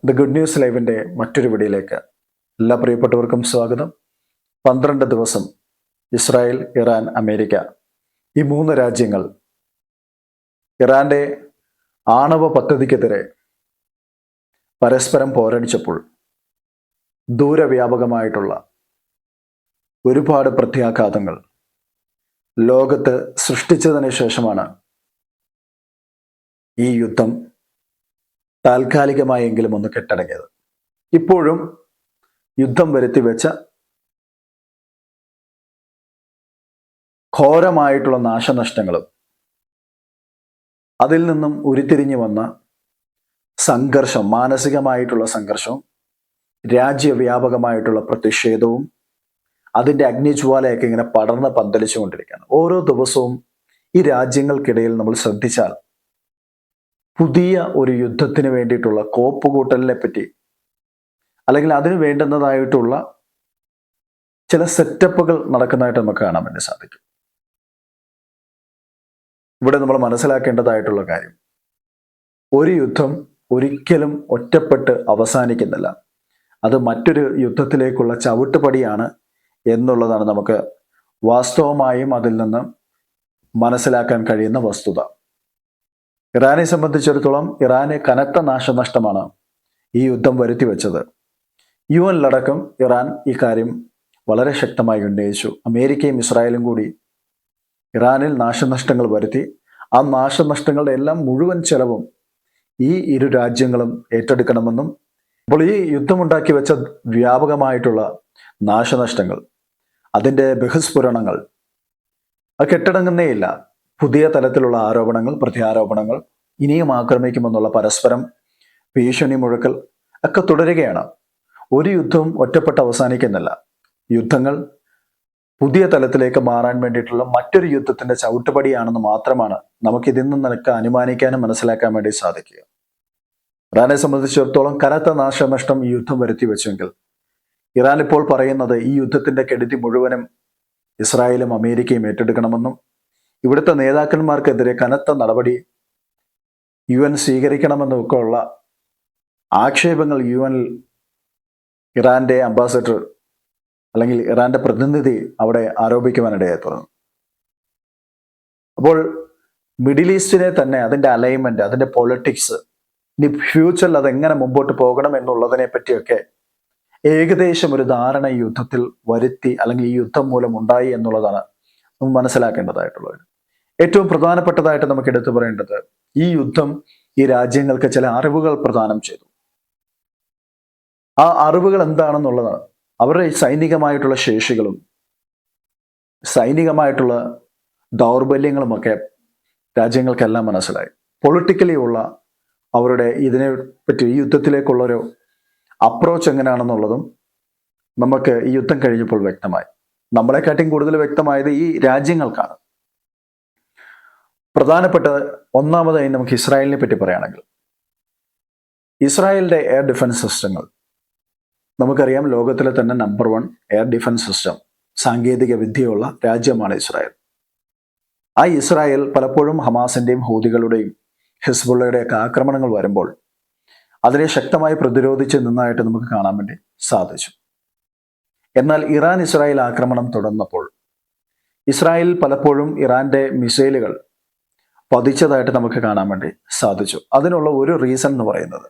The good news ലൈവിൻ്റെ മറ്റൊരു വീഡിയോയിലേക്ക് എല്ലാ പ്രിയപ്പെട്ടവർക്കും സ്വാഗതം. 12 ദിവസം ഇസ്രായേൽ, ഇറാൻ, അമേരിക്ക ഈ 3 രാജ്യങ്ങൾ ഇറാന്റെ ആണവ പദ്ധതിക്കെതിരെ പരസ്പരം പോരടിച്ചപ്പോൾ ദൂരവ്യാപകമായിട്ടുള്ള ഒരുപാട് പ്രത്യാഘാതങ്ങൾ ലോകത്ത് സൃഷ്ടിച്ചതിന് ശേഷമാണ് ഈ യുദ്ധം താൽക്കാലികമായെങ്കിലും ഒന്ന് കെട്ടടങ്ങിയത്. ഇപ്പോഴും യുദ്ധം വരുത്തിവെച്ച ഘോരമായിട്ടുള്ള നാശനഷ്ടങ്ങളും അതിൽ നിന്നും ഉരുത്തിരിഞ്ഞു വന്ന സംഘർഷം, മാനസികമായിട്ടുള്ള സംഘർഷവും രാജ്യവ്യാപകമായിട്ടുള്ള പ്രതിഷേധവും അതിൻ്റെ അഗ്നിജ്വാലയൊക്കെ ഇങ്ങനെ പടർന്ന് പന്തലിച്ചുകൊണ്ടിരിക്കുകയാണ്. ഓരോ ദിവസവും ഈ രാജ്യങ്ങൾക്കിടയിൽ നമ്മൾ ശ്രദ്ധിച്ചാൽ പുതിയ ഒരു യുദ്ധത്തിന് വേണ്ടിയിട്ടുള്ള കോപ്പുകൂട്ടലിനെ പറ്റി അല്ലെങ്കിൽ അതിന് വേണ്ടുന്നതായിട്ടുള്ള ചില സെറ്റപ്പുകൾ നടക്കുന്നതായിട്ട് നമുക്ക് കാണാൻ വേണ്ടി സാധിക്കും. ഇവിടെ നമ്മൾ മനസ്സിലാക്കേണ്ടതായിട്ടുള്ള കാര്യം, ഒരു യുദ്ധം ഒരിക്കലും ഒറ്റപ്പെട്ട് അവസാനിക്കുന്നില്ല. അത് മറ്റൊരു യുദ്ധത്തിലേക്കുള്ള ചവിട്ടുപടിയാണ് എന്നുള്ളതാണ് നമുക്ക് വാസ്തവമായും അതിൽ നിന്ന് മനസ്സിലാക്കാൻ കഴിയുന്ന വസ്തുത. ഇറാനെ സംബന്ധിച്ചിടത്തോളം ഇറാന് കനത്ത നാശനഷ്ടമാണ് ഈ യുദ്ധം വരുത്തി വെച്ചത്. UN-ലടക്കം ഇറാൻ ഈ കാര്യം വളരെ ശക്തമായി ഉന്നയിച്ചു. അമേരിക്കയും ഇസ്രായേലും കൂടി ഇറാനിൽ നാശനഷ്ടങ്ങൾ വരുത്തി. ആ നാശനഷ്ടങ്ങളുടെ എല്ലാം മുഴുവൻ ചെലവും ഈ ഇരു രാജ്യങ്ങളും ഏറ്റെടുക്കണമെന്നും, അപ്പോൾ ഈ യുദ്ധമുണ്ടാക്കി വെച്ച വ്യാപകമായിട്ടുള്ള നാശനഷ്ടങ്ങൾ, അതിൻ്റെ ബഹിസ്ഫുരണങ്ങൾ അത് കെട്ടടങ്ങുന്നേയില്ല. പുതിയ തലത്തിലുള്ള ആരോപണങ്ങൾ, പ്രത്യാരോപണങ്ങൾ, ഇനിയും ആക്രമിക്കുമെന്നുള്ള പരസ്പരം ഭീഷണി മുഴക്കൽ ഒക്കെ തുടരുകയാണ്. ഒരു യുദ്ധവും ഒറ്റപ്പെട്ട് അവസാനിക്കുന്നില്ല. യുദ്ധങ്ങൾ പുതിയ തലത്തിലേക്ക് മാറാൻ വേണ്ടിയിട്ടുള്ള മറ്റൊരു യുദ്ധത്തിന്റെ ചവിട്ടുപടിയാണെന്ന് മാത്രമാണ് നമുക്കിതിൽ നിന്നൊക്കെ അനുമാനിക്കാനും മനസ്സിലാക്കാൻ വേണ്ടി സാധിക്കുക. ഇറാനെ സംബന്ധിച്ചിടത്തോളം കനത്ത നാശനഷ്ടം ഈ യുദ്ധം വരുത്തി വെച്ചെങ്കിൽ ഇറാൻ ഇപ്പോൾ പറയുന്നത് ഈ യുദ്ധത്തിന്റെ കെടുതി മുഴുവനും ഇസ്രായേലും അമേരിക്കയും ഏറ്റെടുക്കണമെന്നും ഇവിടുത്തെ നേതാക്കന്മാർക്കെതിരെ കനത്ത നടപടി UN സ്വീകരിക്കണമെന്നൊക്കെ ഉള്ള ആക്ഷേപങ്ങൾ UN-ൽ ഇറാന്റെ അംബാസഡർ അല്ലെങ്കിൽ ഇറാന്റെ പ്രതിനിധി അവിടെ ആരോപിക്കുവാനിടയായി തുടങ്ങി. അപ്പോൾ മിഡിൽ ഈസ്റ്റിനെ തന്നെ അതിൻ്റെ അലൈൻമെന്റ്, അതിൻ്റെ പൊളിറ്റിക്സ്, ഇനി ഫ്യൂച്ചറിൽ അതെങ്ങനെ മുമ്പോട്ട് പോകണം എന്നുള്ളതിനെ പറ്റിയൊക്കെ ഏകദേശം ഒരു ധാരണ ഈ യുദ്ധത്തിൽ വരുത്തി അല്ലെങ്കിൽ ഈ യുദ്ധം മൂലം ഉണ്ടായി എന്നുള്ളതാണ് നമുക്ക് മനസ്സിലാക്കേണ്ടതായിട്ടുള്ളത്. ഏറ്റവും പ്രധാനപ്പെട്ടതായിട്ട് നമുക്ക് എടുത്തു പറയേണ്ടത്, ഈ യുദ്ധം ഈ രാജ്യങ്ങൾക്ക് ചില അറിവുകൾ പ്രദാനം ചെയ്തു. ആ അറിവുകൾ എന്താണെന്നുള്ളതാണ്. അവരുടെ സൈനികമായിട്ടുള്ള ശേഷികളും സൈനികമായിട്ടുള്ള ദൗർബല്യങ്ങളുമൊക്കെ രാജ്യങ്ങൾക്കെല്ലാം മനസ്സിലായി. പൊളിറ്റിക്കലി ഉള്ള അവരുടെ ഇതിനെ പറ്റി, ഈ യുദ്ധത്തിലേക്കുള്ളൊരു അപ്രോച്ച് എങ്ങനെയാണെന്നുള്ളതും നമുക്ക് ഈ യുദ്ധം കഴിഞ്ഞപ്പോൾ വ്യക്തമായി. നമ്മളെക്കാട്ടിയും കൂടുതൽ വ്യക്തമായത് ഈ രാജ്യങ്ങൾക്കാണ്. പ്രധാനപ്പെട്ട ഒന്നാമതായി നമുക്ക് ഇസ്രായേലിനെ പറ്റി പറയുകയാണെങ്കിൽ, ഇസ്രായേലിന്റെ എയർ ഡിഫൻസ് സിസ്റ്റങ്ങൾ നമുക്കറിയാം. ലോകത്തിലെ തന്നെ നമ്പർ 1 എയർ ഡിഫൻസ് സിസ്റ്റം, സാങ്കേതിക വിദ്യയുള്ള രാജ്യമാണ് ഇസ്രായേൽ. ആ ഇസ്രായേൽ പലപ്പോഴും ഹമാസിന്റെയും ഹൂതികളുടെയും ഹിസ്ബുള്ളയുടെയും ഒക്കെ ആക്രമണങ്ങൾ വരുമ്പോൾ അതിനെ ശക്തമായി പ്രതിരോധിച്ച് നിന്നായിട്ട് നമുക്ക് കാണാൻ വേണ്ടി സാധിച്ചു. എന്നാൽ ഇറാൻ ഇസ്രായേൽ ആക്രമണം തുടർന്നപ്പോൾ ഇസ്രായേൽ പലപ്പോഴും ഇറാന്റെ മിസൈലുകൾ പതിച്ചതായിട്ട് നമുക്ക് കാണാൻ വേണ്ടി സാധിച്ചു. അതിനുള്ള ഒരു റീസൺ എന്ന് പറയുന്നത്,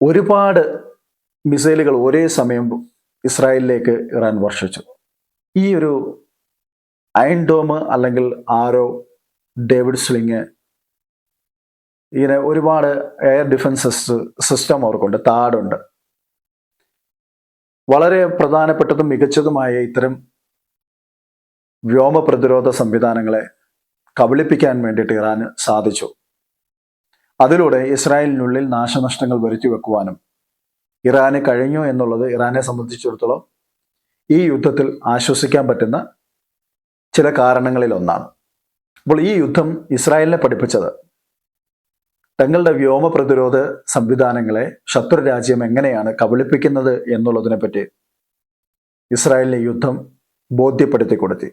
ഒരുപാട് മിസൈലുകൾ ഒരേ സമയം ഇസ്രായേലിലേക്ക് ഇറാൻ വർഷിച്ചു. ഈ ഒരു അയൺ ഡോം അല്ലെങ്കിൽ ആരോ, ഡേവിഡ് സ്ലിങ്, ഇങ്ങനെ ഒരുപാട് എയർ ഡിഫൻസ് സിസ്റ്റം അവർക്കുണ്ട്. താടുണ്ട്. വളരെ പ്രധാനപ്പെട്ടതും മികച്ചതുമായ ഇത്തരം വ്യോമ പ്രതിരോധ സംവിധാനങ്ങളെ കബളിപ്പിക്കാൻ വേണ്ടിയിട്ട് ഇറാന് സാധിച്ചു. അതിലൂടെ ഇസ്രായേലിനുള്ളിൽ നാശനഷ്ടങ്ങൾ വരുത്തി വെക്കുവാനും ഇറാന് കഴിഞ്ഞു എന്നുള്ളത് ഇറാനെ സംബന്ധിച്ചിടത്തോളം ഈ യുദ്ധത്തിൽ ആശ്വസിക്കാൻ പറ്റുന്ന ചില കാരണങ്ങളിൽ ഒന്നാണ്. അപ്പോൾ ഈ യുദ്ധം ഇസ്രായേലിനെ പഠിപ്പിച്ചത് തങ്ങളുടെ വ്യോമ പ്രതിരോധ സംവിധാനങ്ങളെ ശത്രു രാജ്യം എങ്ങനെയാണ് കബളിപ്പിക്കുന്നത് എന്നുള്ളതിനെ പറ്റി ഇസ്രായേലിനെ യുദ്ധം ബോധ്യപ്പെടുത്തി കൊടുത്തി.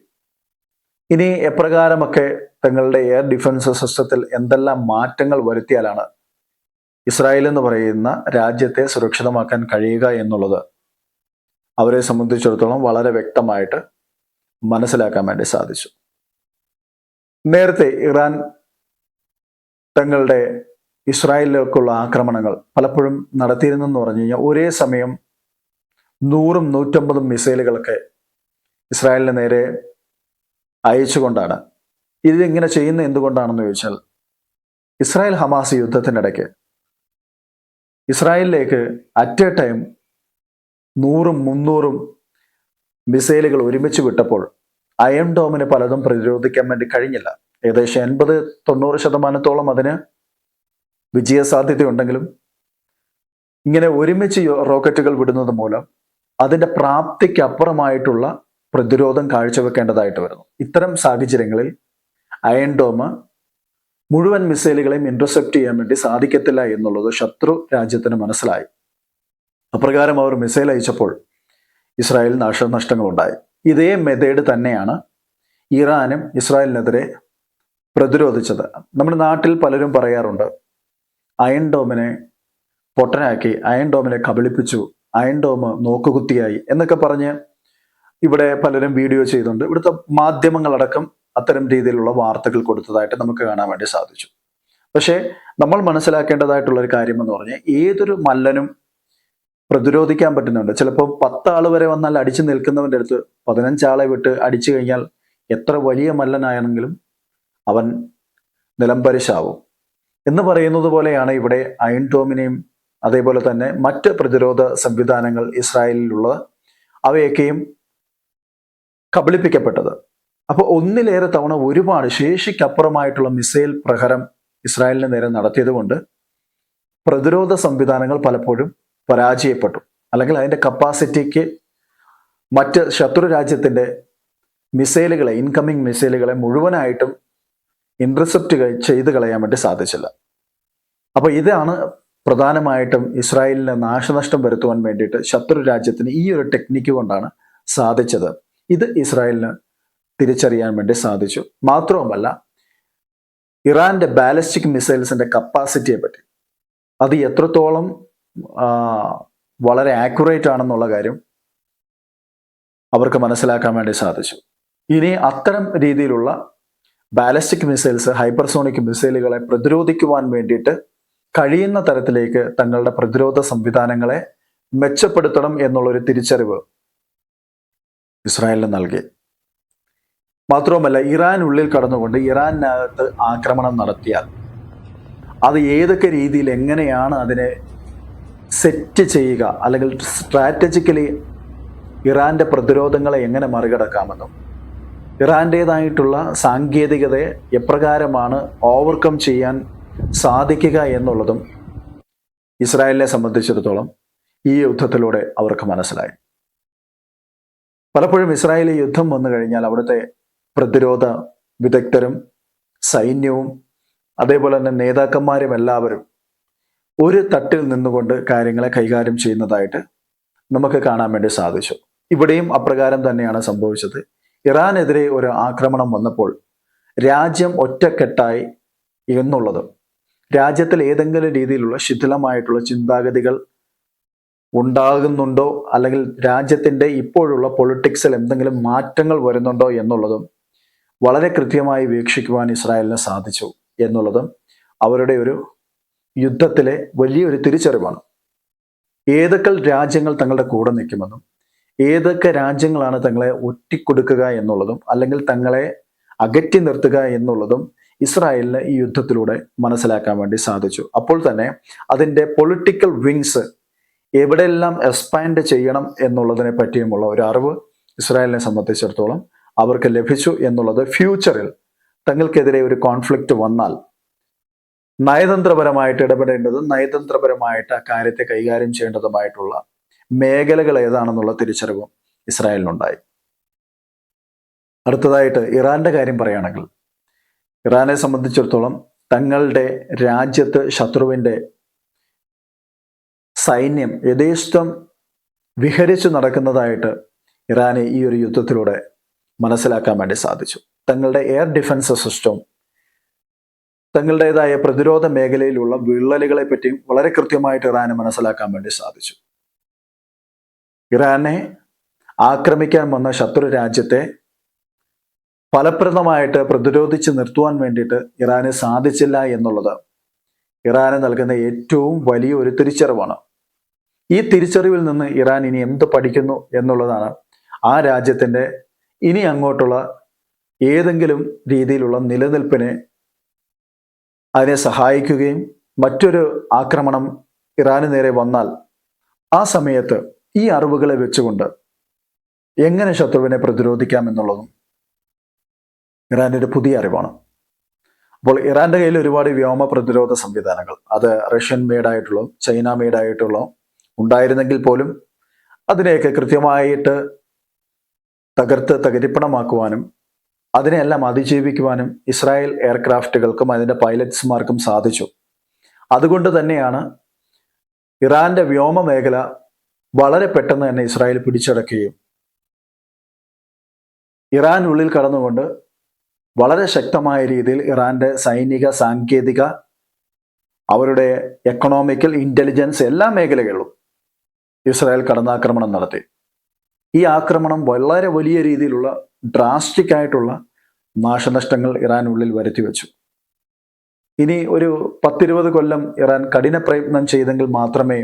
ഇനി എപ്രകാരമൊക്കെ തങ്ങളുടെ എയർ ഡിഫൻസ് സിസ്റ്റത്തിൽ എന്തെല്ലാം മാറ്റങ്ങൾ വരുത്തിയാലാണ് ഇസ്രായേൽ എന്ന് പറയുന്ന രാജ്യത്തെ സുരക്ഷിതമാക്കാൻ കഴിയുക എന്നുള്ളത് അവരെ സംബന്ധിച്ചിടത്തോളം വളരെ വ്യക്തമായിട്ട് മനസ്സിലാക്കാൻ വേണ്ടി സാധിച്ചു. നേരത്തെ ഇറാൻ തങ്ങളുടെ ഇസ്രായേലിലേക്കുള്ള ആക്രമണങ്ങൾ പലപ്പോഴും നടത്തിയിരുന്നെന്ന് പറഞ്ഞു കഴിഞ്ഞാൽ ഒരേ സമയം 100-150 മിസൈലുകളൊക്കെ ഇസ്രായേലിന് നേരെ അയച്ചുകൊണ്ടാണ്. ഇതിങ്ങനെ ചെയ്യുന്നത് എന്തുകൊണ്ടാണെന്ന് ചോദിച്ചാൽ, ഇസ്രായേൽ ഹമാസ് യുദ്ധത്തിനിടയ്ക്ക് ഇസ്രായേലിലേക്ക് അറ്റ് എ ടൈം 100-300 മിസൈലുകൾ ഒരുമിച്ച് വിട്ടപ്പോൾ അയൺ ഡോമിന് പലതും പ്രതിരോധിക്കാൻ വേണ്ടി കഴിഞ്ഞില്ല. ഏകദേശം 80-90% അതിന് വിജയസാധ്യതയുണ്ടെങ്കിലും ഇങ്ങനെ ഒരുമിച്ച് റോക്കറ്റുകൾ വിടുന്നത് മൂലം അതിൻ്റെ പ്രാപ്തിക്ക് അപ്പുറമായിട്ടുള്ള പ്രതിരോധം കാഴ്ചവെക്കേണ്ടതായിട്ട് വരുന്നു. ഇത്തരം സാഹചര്യങ്ങളിൽ അയൺ ഡോം മുഴുവൻ മിസൈലുകളെയും ഇന്റർസെപ്റ്റ് ചെയ്യാൻ വേണ്ടി സാധിക്കത്തില്ല എന്നുള്ളത് ശത്രു രാജ്യത്തിന് മനസ്സിലായി. അപ്രകാരം അവർ മിസൈൽ അയച്ചപ്പോൾ ഇസ്രായേൽ നാശനഷ്ടങ്ങളുണ്ടായി. ഇതേ മെത്തേഡ് തന്നെയാണ് ഇറാനും ഇസ്രായേലിനെതിരെ പ്രതിരോധിച്ചത്. നമ്മുടെ നാട്ടിൽ പലരും പറയാറുണ്ട്, അയൺ ഡോമിനെ പൊട്ടനാക്കി, അയൺ ഡോമിനെ കബളിപ്പിച്ചു, അയൺ ഡോം നോക്കുകുത്തിയായി എന്നൊക്കെ പറഞ്ഞ് ഇവിടെ പലരും വീഡിയോ ചെയ്തുകൊണ്ട് ഇവിടുത്തെ മാധ്യമങ്ങളടക്കം അത്തരം രീതിയിലുള്ള വാർത്തകൾ കൊടുത്തതായിട്ട് നമുക്ക് കാണാൻ വേണ്ടി സാധിച്ചു. പക്ഷേ നമ്മൾ മനസ്സിലാക്കേണ്ടതായിട്ടുള്ള ഒരു കാര്യം എന്ന് പറഞ്ഞാൽ, ഏതൊരു മല്ലനും പ്രതിരോധിക്കാൻ പറ്റുന്നുണ്ട്. ചിലപ്പോൾ 10 ആൾ വരെ വന്നാൽ അടിച്ചു നിൽക്കുന്നവൻ്റെ അടുത്ത് 15 ആളെ വിട്ട് അടിച്ചു കഴിഞ്ഞാൽ എത്ര വലിയ മല്ലനാണെങ്കിലും അവൻ നിലംപരിശാവും എന്ന് പറയുന്നത് പോലെയാണ് ഇവിടെ അയൺ ഡോമിനെയും അതേപോലെ തന്നെ മറ്റ് പ്രതിരോധ സംവിധാനങ്ങൾ ഇസ്രായേലിലുള്ള അവയൊക്കെയും കബളിപ്പിക്കപ്പെട്ടത്. അപ്പോൾ ഒന്നിലേറെ തവണ ഒരുപാട് ശേഷിക്കപ്പുറമായിട്ടുള്ള മിസൈൽ പ്രഹരം ഇസ്രായേലിന് നേരെ നടത്തിയത് കൊണ്ട് പ്രതിരോധ സംവിധാനങ്ങൾ പലപ്പോഴും പരാജയപ്പെട്ടു. അല്ലെങ്കിൽ അതിൻ്റെ കപ്പാസിറ്റിക്ക് മറ്റ് ശത്രു രാജ്യത്തിൻ്റെ മിസൈലുകളെ, ഇൻകമ്മിങ് മിസൈലുകളെ മുഴുവനായിട്ടും ഇന്റർസെപ്റ്റ് ചെയ്ത് കളയാൻ വേണ്ടി സാധിച്ചില്ല. അപ്പോൾ ഇതാണ് പ്രധാനമായിട്ടും ഇസ്രായേലിന് നാശനഷ്ടം വരുത്തുവാൻ വേണ്ടിയിട്ട് ശത്രു രാജ്യത്തിന് ഈ ഒരു ടെക്നിക്ക് കൊണ്ടാണ് സാധിച്ചത്. ഇത് ഇസ്രായേലിന് തിരിച്ചറിയാൻ വേണ്ടി സാധിച്ചു. മാത്രവുമല്ല, ഇറാന്റെ ബാലിസ്റ്റിക് മിസൈൽസിന്റെ കപ്പാസിറ്റിയെ പറ്റി, അത് എത്രത്തോളം വളരെ ആക്യുറേറ്റ് ആണെന്നുള്ള കാര്യം അവർക്ക് മനസ്സിലാക്കാൻ വേണ്ടി സാധിച്ചു. ഇനി അത്തരം രീതിയിലുള്ള ബാലിസ്റ്റിക് മിസൈൽസ്, ഹൈപ്പർസോണിക് മിസൈലുകളെ പ്രതിരോധിക്കുവാൻ വേണ്ടിയിട്ട് കഴിയുന്ന തരത്തിലേക്ക് തങ്ങളുടെ പ്രതിരോധ സംവിധാനങ്ങളെ മെച്ചപ്പെടുത്തണം എന്നുള്ളൊരു തിരിച്ചറിവ് ഇസ്രായേലിന് നൽകി. മാത്രവുമല്ല, ഇറാനുള്ളിൽ കടന്നുകൊണ്ട് ഇറാനകത്ത് ആക്രമണം നടത്തിയാൽ അത് ഏതൊക്കെ രീതിയിൽ എങ്ങനെയാണ് അതിനെ സെറ്റ് ചെയ്യുക, അല്ലെങ്കിൽ സ്ട്രാറ്റജിക്കലി ഇറാന്റെ പ്രതിരോധങ്ങളെ എങ്ങനെ മറികടക്കാമെന്നും ഇറാൻ്റേതായിട്ടുള്ള സാങ്കേതികതയെ എപ്രകാരമാണ് ഓവർകം ചെയ്യാൻ സാധിക്കുക എന്നുള്ളതും ഇസ്രായേലിനെ സംബന്ധിച്ചിടത്തോളം ഈ യുദ്ധത്തിലൂടെ അവർക്ക് മനസ്സിലായി. പലപ്പോഴും ഇസ്രായേലി യുദ്ധം വന്നു കഴിഞ്ഞാൽ അവിടുത്തെ പ്രതിരോധ വിദഗ്ധരും സൈന്യവും അതേപോലെ തന്നെ നേതാക്കന്മാരും എല്ലാവരും ഒരു തട്ടിൽ നിന്നുകൊണ്ട് കാര്യങ്ങളെ കൈകാര്യം ചെയ്യുന്നതായിട്ട് നമുക്ക് കാണാൻ വേണ്ടി സാധിച്ചു. ഇവിടെയും അപ്രകാരം തന്നെയാണ് സംഭവിച്ചത്. ഇറാനെതിരെ ഒരു ആക്രമണം വന്നപ്പോൾ രാജ്യം ഒറ്റക്കെട്ടായി എന്നുള്ളതും, രാജ്യത്തിൽ ഏതെങ്കിലും രീതിയിലുള്ള ശിഥിലമായിട്ടുള്ള ചിന്താഗതികൾ ഉണ്ടാകുന്നുണ്ടോ, അല്ലെങ്കിൽ രാജ്യത്തിൻ്റെ ഇപ്പോഴുള്ള പൊളിറ്റിക്സിൽ എന്തെങ്കിലും മാറ്റങ്ങൾ വരുന്നുണ്ടോ എന്നുള്ളതും വളരെ കൃത്യമായി വീക്ഷിക്കുവാൻ ഇസ്രായേലിന് സാധിച്ചു എന്നുള്ളതും അവരുടെ ഒരു യുദ്ധത്തിലെ വലിയൊരു തിരിച്ചറിവാണ്. ഏതൊക്കെ രാജ്യങ്ങൾ തങ്ങളുടെ കൂടെ നിൽക്കുമെന്നും ഏതൊക്കെ രാജ്യങ്ങളാണ് തങ്ങളെ ഒറ്റിക്കൊടുക്കുക എന്നുള്ളതും അല്ലെങ്കിൽ തങ്ങളെ അകറ്റി നിർത്തുക എന്നുള്ളതും ഇസ്രായേലിന് ഈ യുദ്ധത്തിലൂടെ മനസ്സിലാക്കാൻ വേണ്ടി സാധിച്ചു. അപ്പോൾ തന്നെ അതിൻ്റെ പൊളിറ്റിക്കൽ വിങ്സ് എവിടെയെല്ലാം എക്സ്പാൻഡ് ചെയ്യണം എന്നുള്ളതിനെ പറ്റിയുമുള്ള ഒരു അറിവ് ഇസ്രായേലിനെ സംബന്ധിച്ചിടത്തോളം അവർക്ക് ലഭിച്ചു എന്നുള്ളത് ഫ്യൂച്ചറിൽ തങ്ങൾക്കെതിരെ ഒരു കോൺഫ്ലിക്റ്റ് വന്നാൽ നയതന്ത്രപരമായിട്ട് ഇടപെടേണ്ടതും നയതന്ത്രപരമായിട്ട് ആ കാര്യത്തെ കൈകാര്യം ചെയ്യേണ്ടതുമായിട്ടുള്ള മേഖലകൾ ഏതാണെന്നുള്ള തിരിച്ചറിവും ഇസ്രായേലിനുണ്ടായി. അടുത്തതായിട്ട് ഇറാന്റെ കാര്യം പറയുകയാണെങ്കിൽ, ഇറാനെ സംബന്ധിച്ചിടത്തോളം തങ്ങളുടെ രാജ്യത്ത് ശത്രുവിൻ്റെ സൈന്യം യഥേഷ്ടം വിഹരിച്ചു നടക്കുന്നതായിട്ട് ഇറാനെ ഈ ഒരു യുദ്ധത്തിലൂടെ മനസ്സിലാക്കാൻ വേണ്ടി സാധിച്ചു. തങ്ങളുടെ എയർ ഡിഫൻസ് സിസ്റ്റം തങ്ങളുടേതായ പ്രതിരോധ മേഖലയിലുള്ള വിള്ളലുകളെ പറ്റിയും വളരെ കൃത്യമായിട്ട് ഇറാന് മനസ്സിലാക്കാൻ വേണ്ടി സാധിച്ചു. ഇറാനെ ആക്രമിക്കാൻ വന്ന ശത്രു രാജ്യത്തെ ഫലപ്രദമായിട്ട് പ്രതിരോധിച്ച് നിർത്തുവാൻ വേണ്ടിയിട്ട് ഇറാന് സാധിച്ചില്ല എന്നുള്ളത് ഇറാന് നൽകുന്ന ഏറ്റവും വലിയ ഒരു തിരിച്ചറിവാണ്. ഈ തിരിച്ചറിവിൽ നിന്ന് ഇറാൻ ഇനി എന്ത് പഠിക്കുന്നു എന്നുള്ളതാണ് ആ രാജ്യത്തിൻ്റെ ഇനി അങ്ങോട്ടുള്ള ഏതെങ്കിലും രീതിയിലുള്ള നിലനിൽപ്പിനെ അതിനെ സഹായിക്കുകയും മറ്റൊരു ആക്രമണം ഇറാന് നേരെ വന്നാൽ ആ സമയത്ത് ഈ അറിവുകളെ വെച്ചുകൊണ്ട് എങ്ങനെ ശത്രുവിനെ പ്രതിരോധിക്കാം എന്നുള്ളതും ഇറാൻ്റെ ഒരു പുതിയ അറിവാണ്. അപ്പോൾ ഇറാന്റെ കയ്യിൽ ഒരുപാട് വ്യോമ പ്രതിരോധ സംവിധാനങ്ങൾ, അത് റഷ്യൻ മെയ്ഡായിട്ടുള്ള, ചൈന മെയ്ഡായിട്ടുള്ള ഉണ്ടായിരുന്നെങ്കിൽ പോലും അതിനെയൊക്കെ കൃത്യമായിട്ട് തകർത്ത് തകരിപ്പണമാക്കുവാനും അതിനെല്ലാം അതിജീവിക്കുവാനും ഇസ്രായേൽ എയർക്രാഫ്റ്റുകൾക്കും അതിൻ്റെ പൈലറ്റ്സ്മാർക്കും സാധിച്ചു. അതുകൊണ്ട് തന്നെയാണ് ഇറാന്റെ വ്യോമ മേഖല വളരെ പെട്ടെന്ന് തന്നെ ഇസ്രായേൽ പിടിച്ചടക്കുകയും ഇറാനുള്ളിൽ കടന്നുകൊണ്ട് വളരെ ശക്തമായ രീതിയിൽ ഇറാന്റെ സൈനിക, സാങ്കേതിക, അവരുടെ എക്കണോമിക്കൽ, ഇന്റലിജൻസ് എല്ലാ മേഖലകളിലും ഇസ്രായേൽ കടന്നാക്രമണം നടത്തി. ഈ ആക്രമണം വളരെ വലിയ രീതിയിലുള്ള ഡ്രാസ്റ്റിക് ആയിട്ടുള്ള നാശനഷ്ടങ്ങൾ ഇറാനുള്ളിൽ വരുത്തി വെച്ചു. ഇനി ഒരു 10-20 കൊല്ലം ഇറാൻ കഠിന പ്രയത്നം ചെയ്തെങ്കിൽ മാത്രമേ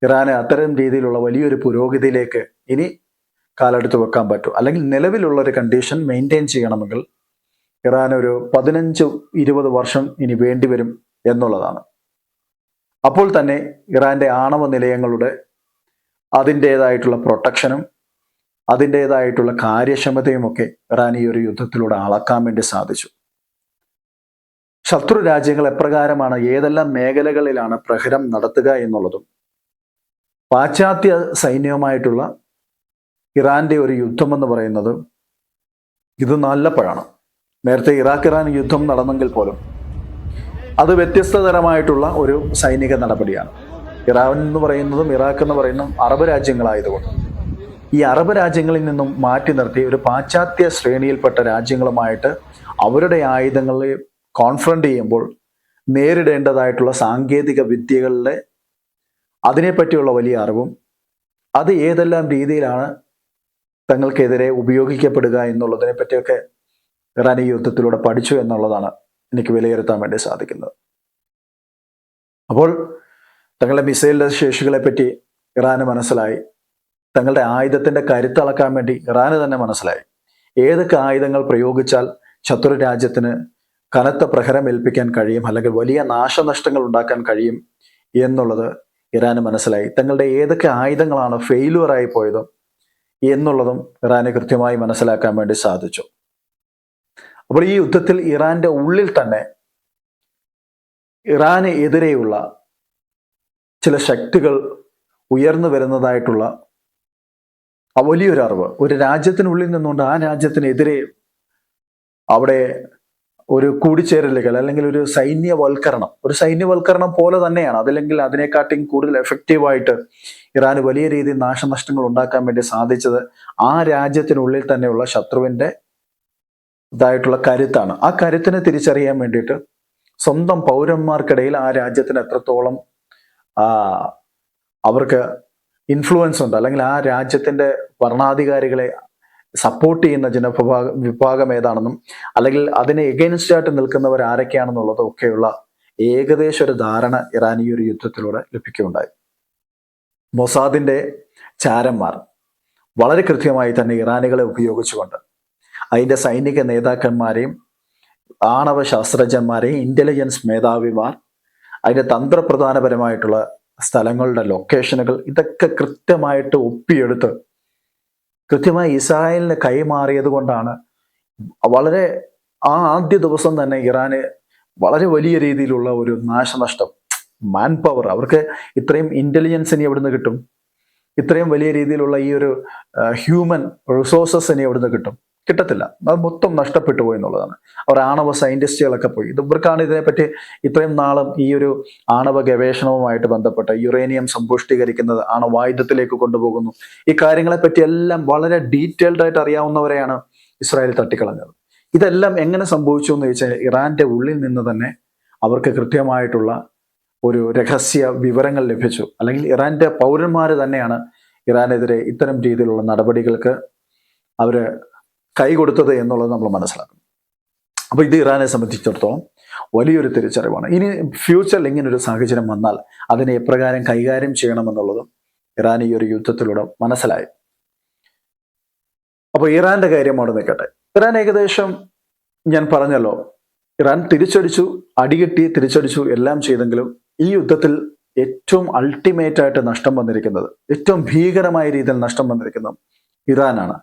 ഇറാന് അത്തരം രീതിയിലുള്ള വലിയൊരു പുരോഗതിയിലേക്ക് ഇനി കാലെടുത്ത് വെക്കാൻ പറ്റൂ. അല്ലെങ്കിൽ നിലവിലുള്ള ഒരു കണ്ടീഷൻ മെയിൻറ്റെയിൻ ചെയ്യണമെങ്കിൽ ഇറാൻ ഒരു 15-20 വർഷം ഇനി വേണ്ടിവരും എന്നുള്ളതാണ്. അപ്പോൾ തന്നെ ഇറാന്റെ ആണവ നിലയങ്ങളുടെ അതിൻ്റേതായിട്ടുള്ള പ്രൊട്ടക്ഷനും അതിൻ്റേതായിട്ടുള്ള കാര്യക്ഷമതയുമൊക്കെ ഇറാൻ ഈ ഒരു യുദ്ധത്തിലൂടെ അളക്കാൻ വേണ്ടി സാധിച്ചു. ശത്രു രാജ്യങ്ങൾ എപ്രകാരമാണ്, ഏതെല്ലാം മേഖലകളിലാണ് പ്രഹരം നടത്തുക എന്നുള്ളതും പാശ്ചാത്യ സൈന്യവുമായിട്ടുള്ള ഇറാന്റെ ഒരു യുദ്ധം എന്ന് പറയുന്നത് ഇത് നല്ലപ്പോഴാണ്. നേരത്തെ ഇറാൻ യുദ്ധം നടന്നെങ്കിൽ പോലും അത് വ്യത്യസ്ത തരമായിട്ടുള്ള ഒരു സൈനിക നടപടിയാണ്. ഇറാൻ എന്ന് പറയുന്നതും ഇറാഖ് എന്ന് പറയുന്നതും അറബ് രാജ്യങ്ങളായതുകൊണ്ട് ഈ അറബ് രാജ്യങ്ങളിൽ നിന്നും മാറ്റി നിർത്തി ഒരു പാശ്ചാത്യ ശ്രേണിയിൽപ്പെട്ട രാജ്യങ്ങളുമായിട്ട് അവരുടെ ആയുധങ്ങളെ കോൺഫ്രണ്ട് ചെയ്യുമ്പോൾ നേരിടേണ്ടതായിട്ടുള്ള സാങ്കേതിക വിദ്യകളിലെ അതിനെപ്പറ്റിയുള്ള വലിയ അറിവും അത് ഏതെല്ലാം രീതിയിലാണ് തങ്ങൾക്കെതിരെ ഉപയോഗിക്കപ്പെടുക എന്നുള്ളതിനെ പറ്റിയൊക്കെ ഇറാൻ ഈ യുദ്ധത്തിലൂടെ പഠിച്ചു എന്നുള്ളതാണ് എനിക്ക് വിലയിരുത്താൻ വേണ്ടി സാധിക്കുന്നത്. അപ്പോൾ തങ്ങളുടെ മിസൈലിൻ്റെ ശേഷികളെ പറ്റി ഇറാന് മനസ്സിലായി. തങ്ങളുടെ ആയുധത്തിന്റെ കരുത്തളക്കാൻ വേണ്ടി ഇറാന് തന്നെ മനസ്സിലായി. ഏതൊക്കെ ആയുധങ്ങൾ പ്രയോഗിച്ചാൽ ശത്രു രാജ്യത്തിന് കനത്ത പ്രഹരം ഏൽപ്പിക്കാൻ കഴിയും, അല്ലെങ്കിൽ വലിയ നാശനഷ്ടങ്ങൾ ഉണ്ടാക്കാൻ കഴിയും എന്നുള്ളത് ഇറാന് മനസ്സിലായി. തങ്ങളുടെ ഏതൊക്കെ ആയുധങ്ങളാണ് ഫെയിലുവറായി പോയത് എന്നുള്ളതും ഇറാന് കൃത്യമായി മനസ്സിലാക്കാൻ വേണ്ടി സാധിച്ചു. അപ്പോൾ ഈ യുദ്ധത്തിൽ ഇറാന്റെ ഉള്ളിൽ തന്നെ ഇറാന് എതിരെയുള്ള ചില ശക്തികൾ ഉയർന്നു വരുന്നതായിട്ടുള്ള വലിയൊരു അറിവ്, ഒരു രാജ്യത്തിനുള്ളിൽ നിന്നുകൊണ്ട് ആ രാജ്യത്തിനെതിരെ അവിടെ ഒരു കൂടിച്ചേരലുകൾ അല്ലെങ്കിൽ ഒരു സൈന്യവൽക്കരണം പോലെ തന്നെയാണ്. അതല്ലെങ്കിൽ അതിനെക്കാട്ടും കൂടുതൽ എഫക്റ്റീവായിട്ട് ഇറാന് വലിയ രീതിയിൽ നാശനഷ്ടങ്ങൾ ഉണ്ടാക്കാൻ വേണ്ടി സാധിച്ചത് ആ രാജ്യത്തിനുള്ളിൽ തന്നെയുള്ള ശത്രുവിൻ്റെ ഇതായിട്ടുള്ള കരുത്താണ്. ആ കരുത്തിനെ തിരിച്ചറിയാൻ വേണ്ടിയിട്ട് സ്വന്തം പൗരന്മാർക്കിടയിൽ ആ രാജ്യത്തിന് എത്രത്തോളം അവർക്ക് ഇൻഫ്ലുവൻസ് ഉണ്ട്, അല്ലെങ്കിൽ ആ രാജ്യത്തിന്റെ ഭരണാധികാരികളെ സപ്പോർട്ട് ചെയ്യുന്ന വിഭാഗം ഏതാണെന്നും അല്ലെങ്കിൽ അതിനെ എഗെയിൻസ്റ്റ് ആയിട്ട് നിൽക്കുന്നവർ ആരൊക്കെയാണെന്നുള്ളതും ഒക്കെയുള്ള ഏകദേശം ഒരു ധാരണ ഇറാൻ ഈ ഒരു യുദ്ധത്തിലൂടെ ലഭിക്കുകയുണ്ടായി. മൊസാദിന്റെ ചാരന്മാർ വളരെ കൃത്യമായി തന്നെ ഇറാനികളെ ഉപയോഗിച്ചുകൊണ്ട് അതിൻ്റെ സൈനിക നേതാക്കന്മാരെയും ആണവ ശാസ്ത്രജ്ഞന്മാരെയും ഇന്റലിജൻസ് മേധാവിമാർ, അതിൻ്റെ തന്ത്രപ്രധാനപരമായിട്ടുള്ള സ്ഥലങ്ങളുടെ ലൊക്കേഷനുകൾ, ഇതൊക്കെ കൃത്യമായിട്ട് ഒപ്പിയെടുത്ത് കൃത്യമായി ഇസ്രായേലിന് കൈമാറിയത് കൊണ്ടാണ് വളരെ ആദ്യ ദിവസം തന്നെ ഇറാന് വളരെ വലിയ രീതിയിലുള്ള ഒരു നാശനഷ്ടം, മാൻ പവർ, അവർക്ക് ഇത്രയും ഇന്റലിജൻസ് ഇനി എവിടുന്ന് കിട്ടും, ഇത്രയും വലിയ രീതിയിലുള്ള ഈ ഒരു ഹ്യൂമൻ റിസോഴ്സസ് ഇനി എവിടുന്ന് കിട്ടത്തില്ല. അത് മൊത്തം നഷ്ടപ്പെട്ടു പോയി എന്നുള്ളതാണ്. അവർ ആണവ സയന്റിസ്റ്റുകളൊക്കെ പോയി. ഇവർക്കാണ് ഇതിനെപ്പറ്റി ഇത്രയും നാളും ഈ ഒരു ആണവ ഗവേഷണവുമായിട്ട് ബന്ധപ്പെട്ട യുറേനിയം സമ്പുഷ്ടീകരിക്കുന്നത്, ആണവായുധത്തിലേക്ക് കൊണ്ടുപോകുന്നു, ഈ കാര്യങ്ങളെ പറ്റി എല്ലാം വളരെ ഡീറ്റെയിൽഡ് ആയിട്ട് അറിയാവുന്നവരെയാണ് ഇസ്രായേൽ തട്ടിക്കളഞ്ഞത്. ഇതെല്ലാം എങ്ങനെ സംഭവിച്ചു എന്ന് ചോദിച്ചാൽ ഇറാന്റെ ഉള്ളിൽ നിന്ന് തന്നെ അവർക്ക് കൃത്യമായിട്ടുള്ള ഒരു രഹസ്യ വിവരങ്ങൾ ലഭിച്ചു. അല്ലെങ്കിൽ ഇറാന്റെ പൗരന്മാർ തന്നെയാണ് ഇറാനെതിരെ ഇത്തരം രീതിയിലുള്ള നടപടികൾക്ക് അവര് കൈകൊടുത്തത് എന്നുള്ളത് നമ്മൾ മനസ്സിലാക്കുന്നു. അപ്പൊ ഇത് ഇറാനെ സംബന്ധിച്ചിടത്തോളം വലിയൊരു തിരിച്ചറിവാണ്. ഇനി ഫ്യൂച്ചറിൽ ഇങ്ങനൊരു സാഹചര്യം വന്നാൽ അതിനെ എപ്രകാരം കൈകാര്യം ചെയ്യണമെന്നുള്ളതും ഇറാൻ ഈ ഒരു യുദ്ധത്തിലൂടെ മനസ്സിലായി. അപ്പൊ ഇറാന്റെ കാര്യം അവിടെ നിൽക്കട്ടെ. ഇറാൻ ഏകദേശം ഞാൻ പറഞ്ഞല്ലോ, ഇറാൻ തിരിച്ചടിച്ചു, അടികിട്ടി തിരിച്ചടിച്ചു, എല്ലാം ചെയ്തെങ്കിലും ഈ യുദ്ധത്തിൽ ഏറ്റവും അൾട്ടിമേറ്റ് ആയിട്ട് നഷ്ടം വന്നിരിക്കുന്നത്, ഏറ്റവും ഭീകരമായ രീതിയിൽ നഷ്ടം വന്നിരിക്കുന്നത് ഇറാനാണ്.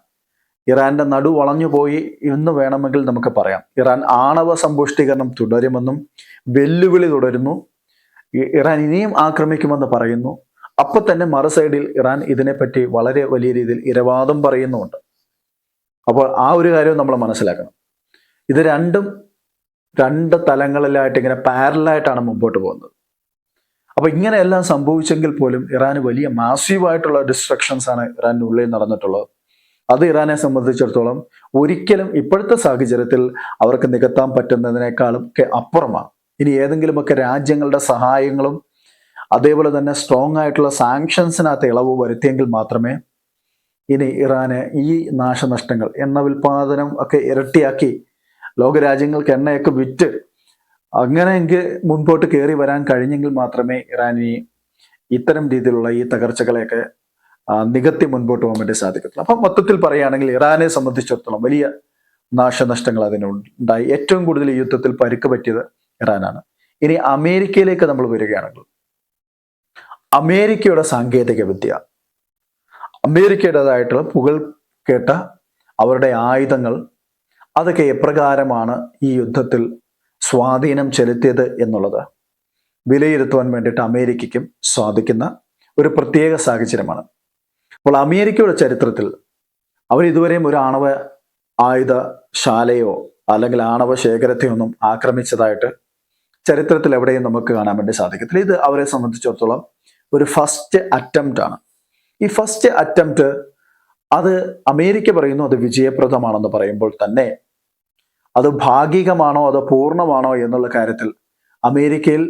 ഇറാന്റെ നടു വളഞ്ഞുപോയി എന്ന് വേണമെങ്കിൽ നമുക്ക് പറയാം. ഇറാൻ ആണവ സമ്പുഷ്ടീകരണം തുടരുമെന്നും വെല്ലുവിളി തുടരുന്നു. ഇറാൻ ഇനിയും ആക്രമിക്കുമെന്ന് പറയുന്നു. അപ്പൊ തന്നെ മറു സൈഡിൽ ഇറാൻ ഇതിനെപ്പറ്റി വളരെ വലിയ രീതിയിൽ ഇരവാദം പറയുന്നുമുണ്ട്. അപ്പോൾ ആ ഒരു കാര്യം നമ്മൾ മനസ്സിലാക്കണം. ഇത് രണ്ടും രണ്ട് തലങ്ങളിലായിട്ട് ഇങ്ങനെ പാരലായിട്ടാണ് മുമ്പോട്ട് പോകുന്നത്. അപ്പൊ ഇങ്ങനെയെല്ലാം സംഭവിച്ചെങ്കിൽ പോലും ഇറാന് വലിയ മാസീവായിട്ടുള്ള ഡിസ്ട്രക്ഷൻസ് ആണ് ഇറാനുള്ളിൽ നടന്നിട്ടുള്ളത്. അത് ഇറാനെ സംബന്ധിച്ചിടത്തോളം ഒരിക്കലും ഇപ്പോഴത്തെ സാഹചര്യത്തിൽ അവർക്ക് നികത്താൻ പറ്റുന്നതിനേക്കാളും ഒക്കെ അപ്പുറമാണ്. ഇനി ഏതെങ്കിലുമൊക്കെ രാജ്യങ്ങളുടെ സഹായങ്ങളും അതേപോലെ തന്നെ സ്ട്രോങ് ആയിട്ടുള്ള സാങ്ഷൻസിനകത്ത് ഇളവ് വരുത്തിയെങ്കിൽ മാത്രമേ ഇനി ഇറാന് ഈ നാശനഷ്ടങ്ങൾ, എണ്ണ ഉൽപാദനം ഒക്കെ ഇരട്ടിയാക്കി ലോകരാജ്യങ്ങൾക്ക് എണ്ണയൊക്കെ വിറ്റ് അങ്ങനെയെങ്കിൽ മുൻപോട്ട് കയറി വരാൻ കഴിഞ്ഞെങ്കിൽ മാത്രമേ ഇറാനി ഇത്തരം രീതിയിലുള്ള ഈ തകർച്ചകളെയൊക്കെ നികത്തി മുൻപോട്ട് പോകാൻ വേണ്ടി സാധിക്കത്തുള്ളൂ. അപ്പം മൊത്തത്തിൽ പറയുകയാണെങ്കിൽ ഇറാനെ സംബന്ധിച്ചിടത്തോളം വലിയ നാശനഷ്ടങ്ങൾ അതിനുണ്ടായി. ഏറ്റവും കൂടുതൽ ഈ യുദ്ധത്തിൽ പരിക്ക് പറ്റിയത് ഇറാനാണ്. ഇനി അമേരിക്കയിലേക്ക് നമ്മൾ വരികയാണെങ്കിൽ അമേരിക്കയുടെ സാങ്കേതിക വിദ്യ, അമേരിക്കയുടേതായിട്ടുള്ള പുകഴ് കേട്ട അവരുടെ ആയുധങ്ങൾ, അതൊക്കെ എപ്രകാരമാണ് ഈ യുദ്ധത്തിൽ സ്വാധീനം ചെലുത്തിയത് എന്നുള്ളത് വിലയിരുത്തുവാൻ വേണ്ടിയിട്ട് അമേരിക്കയ്ക്കും സാധിക്കുന്ന ഒരു പ്രത്യേക സാഹചര്യമാണ്. അപ്പോൾ അമേരിക്കയുടെ ചരിത്രത്തിൽ അവർ ഇതുവരെയും ഒരു ആണവ ആയുധശാലയോ അല്ലെങ്കിൽ ആണവ ശേഖരത്തെയോ ഒന്നും ആക്രമിച്ചതായിട്ട് ചരിത്രത്തിൽ എവിടെയും നമുക്ക് കാണാൻ വേണ്ടി സാധിക്കത്തില്ല. ഇത് അവരെ സംബന്ധിച്ചിടത്തോളം ഒരു ഫസ്റ്റ് അറ്റംപ്റ്റ് ആണ്. ഈ ഫസ്റ്റ് അറ്റംപ്റ്റ് അത് അമേരിക്ക പറയുന്നു അത് വിജയപ്രദമാണെന്ന് പറയുമ്പോൾ തന്നെ അത് ഭാഗികമാണോ അതോ പൂർണ്ണമാണോ എന്നുള്ള കാര്യത്തിൽ അമേരിക്കയിൽ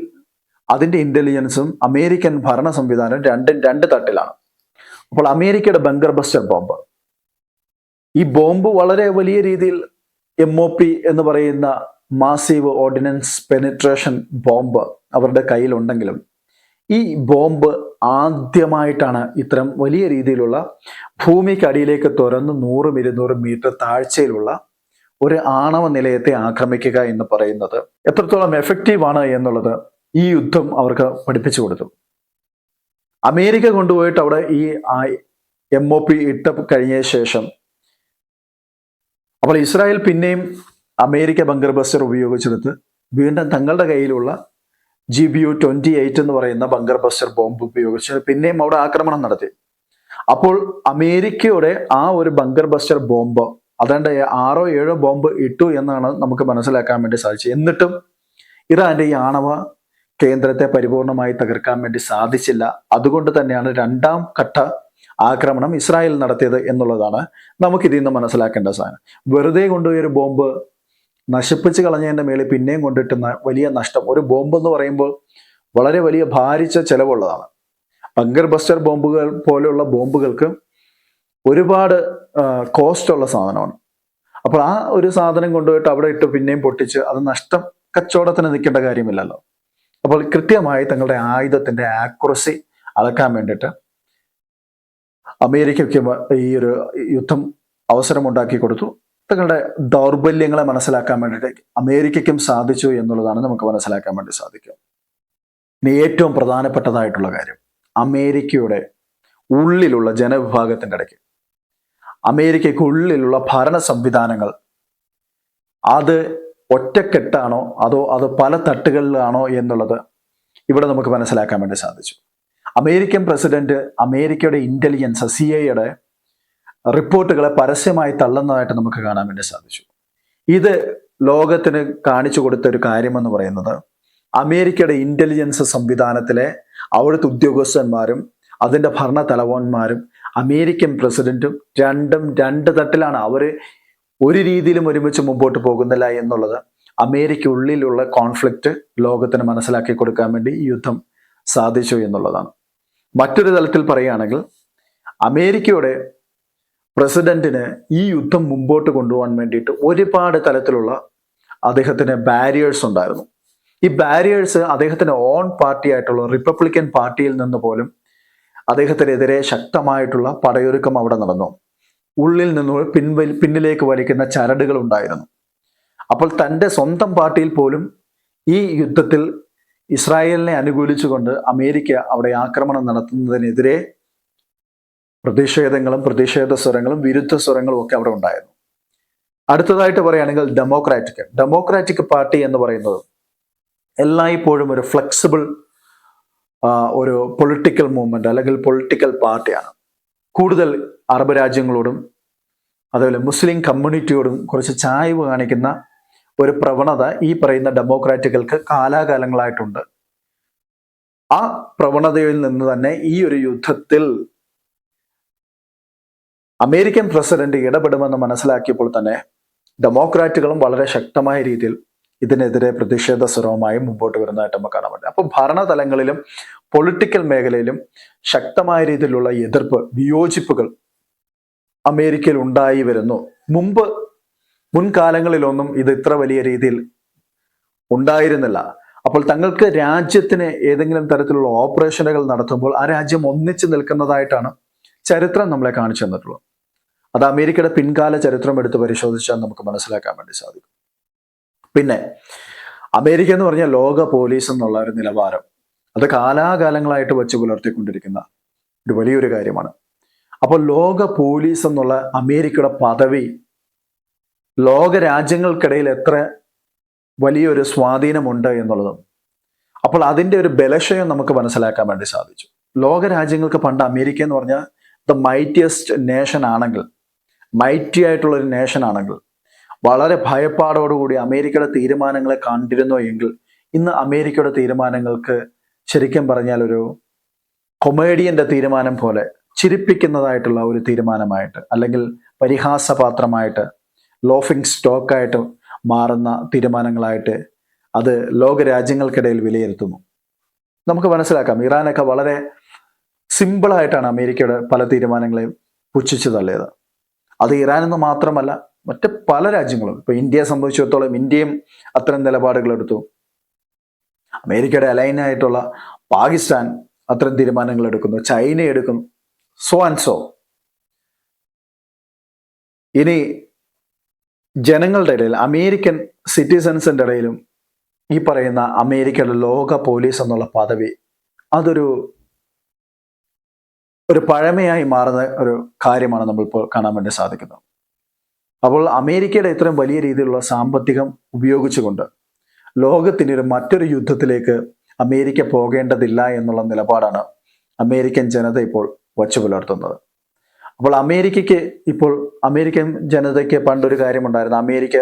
അതിൻ്റെ ഇന്റലിജൻസും അമേരിക്കൻ ഭരണ സംവിധാനം രണ്ട് തട്ടിലാണ്. അപ്പോൾ അമേരിക്കയുടെ ബങ്കർ ബസ്റ്റർ ബോംബ്, ഈ ബോംബ് വളരെ വലിയ രീതിയിൽ MOP എന്ന് പറയുന്ന മാസീവ് ഓർഡിനൻസ് പെനിട്രേഷൻ ബോംബ് അവരുടെ കയ്യിലുണ്ടെങ്കിലും ഈ ബോംബ് ആദ്യമായിട്ടാണ് ഇത്തരം വലിയ രീതിയിലുള്ള ഭൂമിക്കടിയിലേക്ക് തുറന്ന് 100-200 മീറ്റർ താഴ്ചയിലുള്ള ഒരു ആണവ നിലയത്തെ ആക്രമിക്കുക എന്ന് പറയുന്നത് എത്രത്തോളം എഫക്റ്റീവ് ആണ് എന്നുള്ളത് ഈ യുദ്ധം അവർക്ക് പഠിപ്പിച്ചു കൊടുത്തു. അമേരിക്ക കൊണ്ടുപോയിട്ട് അവിടെ ഈ MOP ഇട്ട് കഴിഞ്ഞ ശേഷം അപ്പോൾ ഇസ്രായേൽ പിന്നെയും അമേരിക്ക ബങ്കർ ബസ്റ്റർ ഉപയോഗിച്ചെടുത്ത് വീണ്ടും തങ്ങളുടെ കയ്യിലുള്ള GBU-28 എന്ന് പറയുന്ന ബങ്കർ ബസ്റ്റർ ബോംബ് ഉപയോഗിച്ച് പിന്നെയും അവിടെ ആക്രമണം നടത്തി. അപ്പോൾ അമേരിക്കയുടെ ആ ഒരു ബങ്കർ ബസ്റ്റർ ബോംബ് അതാണ്ട് 6-7 ബോംബ് ഇട്ടു എന്നാണ് നമുക്ക് മനസ്സിലാക്കാൻ വേണ്ടി സാധിച്ചത്. എന്നിട്ടും ഇറാന്റെ ഈ ആണവ കേന്ദ്രത്തെ പരിപൂർണമായി തകർക്കാൻ വേണ്ടി സാധിച്ചില്ല. അതുകൊണ്ട് തന്നെയാണ് രണ്ടാം ഘട്ട ആക്രമണം ഇസ്രായേൽ നടത്തിയത് എന്നുള്ളതാണ് നമുക്കിതിൽ നിന്ന് മനസ്സിലാക്കേണ്ട സാധനം. വെറുതെ കൊണ്ടുപോയി ഒരു ബോംബ് നശിപ്പിച്ച് കളഞ്ഞതിന്റെ മേളിൽ പിന്നെയും കൊണ്ടിട്ടുന്ന വലിയ നഷ്ടം. ഒരു ബോംബ് എന്ന് പറയുമ്പോൾ വളരെ വലിയ ഭാരിച്ച ചെലവുള്ളതാണ്. ബങ്കർ ബസ്റ്റർ ബോംബുകൾ പോലെയുള്ള ബോംബുകൾക്ക് ഒരുപാട് കോസ്റ്റ് ഉള്ള സാധനമാണ്. അപ്പോൾ ആ ഒരു സാധനം കൊണ്ടുപോയിട്ട് അവിടെ ഇട്ട് പിന്നെയും പൊട്ടിച്ച് അത് നഷ്ടം കച്ചവടത്തിന് നിൽക്കേണ്ട കാര്യമില്ലല്ലോ. അപ്പോൾ കൃത്യമായി തങ്ങളുടെ ആയുധത്തിന്റെ ആക്യുറസി അളക്കാൻ വേണ്ടിയിട്ട് അമേരിക്കയ്ക്ക് ഈ ഒരു യുദ്ധം അവസരമുണ്ടാക്കി കൊടുത്തു. തങ്ങളുടെ ദൗർബല്യങ്ങളെ മനസ്സിലാക്കാൻ വേണ്ടിയിട്ട് അമേരിക്കയ്ക്കും സാധിച്ചു എന്നുള്ളതാണ് നമുക്ക് മനസ്സിലാക്കാൻ വേണ്ടി സാധിക്കുക. ഇനി ഏറ്റവും പ്രധാനപ്പെട്ടതായിട്ടുള്ള കാര്യം, അമേരിക്കയുടെ ഉള്ളിലുള്ള ജനവിഭാഗത്തിൻ്റെ ഇടയ്ക്ക് അമേരിക്കയ്ക്കുള്ളിലുള്ള ഭരണ സംവിധാനങ്ങൾ അത് ഒറ്റക്കെട്ടാണോ അതോ അത് പല തട്ടുകളിലാണോ എന്നുള്ളത് ഇവിടെ നമുക്ക് മനസ്സിലാക്കാൻ വേണ്ടി സാധിച്ചു. അമേരിക്കൻ പ്രസിഡന്റ് അമേരിക്കയുടെ ഇന്റലിജൻസ് CIA റിപ്പോർട്ടുകളെ പരസ്യമായി തള്ളുന്നതായിട്ട് നമുക്ക് കാണാൻ വേണ്ടി സാധിച്ചു. ഇത് ലോകത്തിന് കാണിച്ചു കൊടുത്ത ഒരു കാര്യമെന്ന് പറയുന്നത് അമേരിക്കയുടെ ഇന്റലിജൻസ് സംവിധാനത്തിലെ അവിടുത്തെ ഉദ്യോഗസ്ഥന്മാരും അതിൻ്റെ ഭരണ തലവന്മാരും അമേരിക്കൻ പ്രസിഡന്റും രണ്ട് തട്ടിലാണ്. അവർ ഒരു രീതിയിലും ഒരുമിച്ച് മുമ്പോട്ട് പോകുന്നില്ല എന്നുള്ളത് അമേരിക്കയുള്ളിലുള്ള കോൺഫ്ലിക്റ്റ് ലോകത്തിന് മനസ്സിലാക്കി കൊടുക്കാൻ വേണ്ടി ഈ യുദ്ധം സാധിച്ചു എന്നുള്ളതാണ്. മറ്റൊരു തലത്തിൽ പറയുകയാണെങ്കിൽ അമേരിക്കയുടെ പ്രസിഡന്റിന് ഈ യുദ്ധം മുമ്പോട്ട് കൊണ്ടുപോകാൻ വേണ്ടിയിട്ട് ഒരുപാട് തലത്തിലുള്ള അദ്ദേഹത്തിന് ബാരിയേഴ്സ് ഉണ്ടായിരുന്നു. ഈ ബാരിയേഴ്സ് അദ്ദേഹത്തിന്റെ ഓൺ പാർട്ടി ആയിട്ടുള്ള റിപ്പബ്ലിക്കൻ പാർട്ടിയിൽ നിന്ന് പോലും അദ്ദേഹത്തിനെതിരെ ശക്തമായിട്ടുള്ള പടയൊരുക്കം അവിടെ നടന്നു. ഉള്ളിൽ നിന്ന് പിന്നിലേക്ക് വലിക്കുന്ന ചരടുകൾ ഉണ്ടായിരുന്നു. അപ്പോൾ തൻ്റെ സ്വന്തം പാർട്ടിയിൽ പോലും ഈ യുദ്ധത്തിൽ ഇസ്രായേലിനെ അനുകൂലിച്ചുകൊണ്ട് അമേരിക്ക അവിടെ ആക്രമണം നടത്തുന്നതിനെതിരെ പ്രതിഷേധങ്ങളും പ്രതിഷേധ സ്വരങ്ങളും വിരുദ്ധ സ്വരങ്ങളും ഒക്കെ അവിടെ ഉണ്ടായിരുന്നു. അടുത്തതായിട്ട് പറയുകയാണെങ്കിൽ ഡെമോക്രാറ്റിക് പാർട്ടി എന്ന് പറയുന്നത് എല്ലായ്പ്പോഴും ഒരു ഫ്ലെക്സിബിൾ ഒരു പൊളിറ്റിക്കൽ മൂവ്മെന്റ് അല്ലെങ്കിൽ പൊളിറ്റിക്കൽ പാർട്ടിയാണ്. കൂടുതൽ അറബ് രാജ്യങ്ങളോടും അതുപോലെ മുസ്ലിം കമ്മ്യൂണിറ്റിയോടും കുറച്ച് ചായ്വ് കാണിക്കുന്ന ഒരു പ്രവണത ഈ പറയുന്ന ഡെമോക്രാറ്റുകൾക്ക് കാലാകാലങ്ങളായിട്ടുണ്ട്. ആ പ്രവണതയിൽ നിന്ന് തന്നെ ഈ ഒരു യുദ്ധത്തിൽ അമേരിക്കൻ പ്രസിഡന്റ് ഇടപെടുമെന്ന് മനസ്സിലാക്കിയപ്പോൾ തന്നെ ഡെമോക്രാറ്റുകളും വളരെ ശക്തമായ രീതിയിൽ ഇതിനെതിരെ പ്രതിഷേധ സ്വരവുമായി മുമ്പോട്ട് വരുന്നതായിട്ട് നമുക്ക് കാണാൻ പറ്റും. അപ്പോൾ ഭരണതലങ്ങളിലും പൊളിറ്റിക്കൽ മേഖലയിലും ശക്തമായ രീതിയിലുള്ള എതിർപ്പ്, വിയോജിപ്പുകൾ അമേരിക്കയിൽ ഉണ്ടായി വരുന്നു. മുൻകാലങ്ങളിലൊന്നും ഇത് ഇത്ര വലിയ രീതിയിൽ ഉണ്ടായിരുന്നില്ല. അപ്പോൾ തങ്ങൾക്ക് രാജ്യത്തിന് ഏതെങ്കിലും തരത്തിലുള്ള ഓപ്പറേഷനുകൾ നടത്തുമ്പോൾ ആ രാജ്യം ഒന്നിച്ചു നിൽക്കുന്നതായിട്ടാണ് ചരിത്രം നമ്മളെ കാണിച്ചു തന്നിട്ടുള്ളത്. അത് അമേരിക്കയുടെ പിൻകാല ചരിത്രം എടുത്ത് പരിശോധിച്ചാൽ നമുക്ക് മനസ്സിലാക്കാൻ വേണ്ടി സാധിക്കും. പിന്നെ അമേരിക്ക എന്ന് പറഞ്ഞാൽ ലോക പോലീസ് എന്നുള്ള ഒരു നിലവാരം അത് കാലാകാലങ്ങളായിട്ട് വെച്ച് പുലർത്തിക്കൊണ്ടിരിക്കുന്ന ഒരു വലിയൊരു കാര്യമാണ്. അപ്പോൾ ലോക പോലീസ് എന്നുള്ള അമേരിക്കയുടെ പദവി ലോക രാജ്യങ്ങൾക്കിടയിൽ എത്ര വലിയൊരു സ്വാധീനമുണ്ട് എന്നുള്ളതും അപ്പോൾ അതിൻ്റെ ഒരു ബലക്ഷയം നമുക്ക് മനസ്സിലാക്കാൻ വേണ്ടി സാധിച്ചു. ലോക രാജ്യങ്ങൾക്ക് പണ്ട് അമേരിക്ക എന്ന് പറഞ്ഞാൽ ദ മൈറ്റിയസ്റ്റ് നേഷൻ ആണെങ്കിൽ, മൈറ്റി ആയിട്ടുള്ള ഒരു നേഷൻ ആണെങ്കിൽ വളരെ ഭയപ്പാടോടുകൂടി അമേരിക്കയുടെ തീരുമാനങ്ങളെ കണ്ടിരുന്നു എങ്കിൽ ഇന്ന് അമേരിക്കയുടെ തീരുമാനങ്ങൾക്ക് ശരിക്കും പറഞ്ഞാൽ ഒരു കൊമേഡിയന്റെ തീരുമാനം പോലെ ചിരിപ്പിക്കുന്നതായിട്ടുള്ള ഒരു തീരുമാനമായിട്ട് അല്ലെങ്കിൽ പരിഹാസപാത്രമായിട്ട് ലോഫിംഗ് സ്റ്റോക്കായിട്ട് മാറുന്ന തീരുമാനങ്ങളായിട്ട് അത് ലോക രാജ്യങ്ങൾക്കിടയിൽ വിലയിരുത്തുന്നു. നമുക്ക് മനസ്സിലാക്കാം, ഇറാനൊക്കെ വളരെ സിമ്പിളായിട്ടാണ് അമേരിക്കയുടെ പല തീരുമാനങ്ങളെയും പുച്ഛിച്ചു തള്ളിയത്. അത് ഇറാൻ എന്ന് മാത്രമല്ല, മറ്റ് പല രാജ്യങ്ങളും, ഇപ്പൊ ഇന്ത്യയെ സംബന്ധിച്ചിടത്തോളം ഇന്ത്യയും അത്തരം നിലപാടുകൾ എടുത്തു. അമേരിക്കയുടെ അലൈനായിട്ടുള്ള പാകിസ്ഥാൻ അത്തരം തീരുമാനങ്ങൾ എടുക്കുന്നു, ചൈന എടുക്കുന്നു, സോ ആൻഡ് സോ. ഇനി ജനങ്ങളുടെ ഇടയിൽ, അമേരിക്കൻ സിറ്റിസൺസിന്റെ ഇടയിലും ഈ പറയുന്ന അമേരിക്കയുടെ ലോക പോലീസ് എന്നുള്ള പദവി അതൊരു പഴമയായി മാറുന്ന ഒരു കാര്യമാണ് നമ്മളിപ്പോൾ കാണാൻ വേണ്ടി സാധിക്കുന്നത്. അപ്പോൾ അമേരിക്കയുടെ ഇത്രയും വലിയ രീതിയിലുള്ള സാമ്പത്തികം ഉപയോഗിച്ചുകൊണ്ട് ലോകത്തിന് മറ്റൊരു യുദ്ധത്തിലേക്ക് അമേരിക്ക പോകേണ്ടതില്ല എന്നുള്ള നിലപാടാണ് അമേരിക്കൻ ജനത ഇപ്പോൾ വച്ചു പുലർത്തുന്നത്. അപ്പോൾ അമേരിക്കൻ ജനതയ്ക്ക് പണ്ടൊരു കാര്യമുണ്ടായിരുന്നു, അമേരിക്ക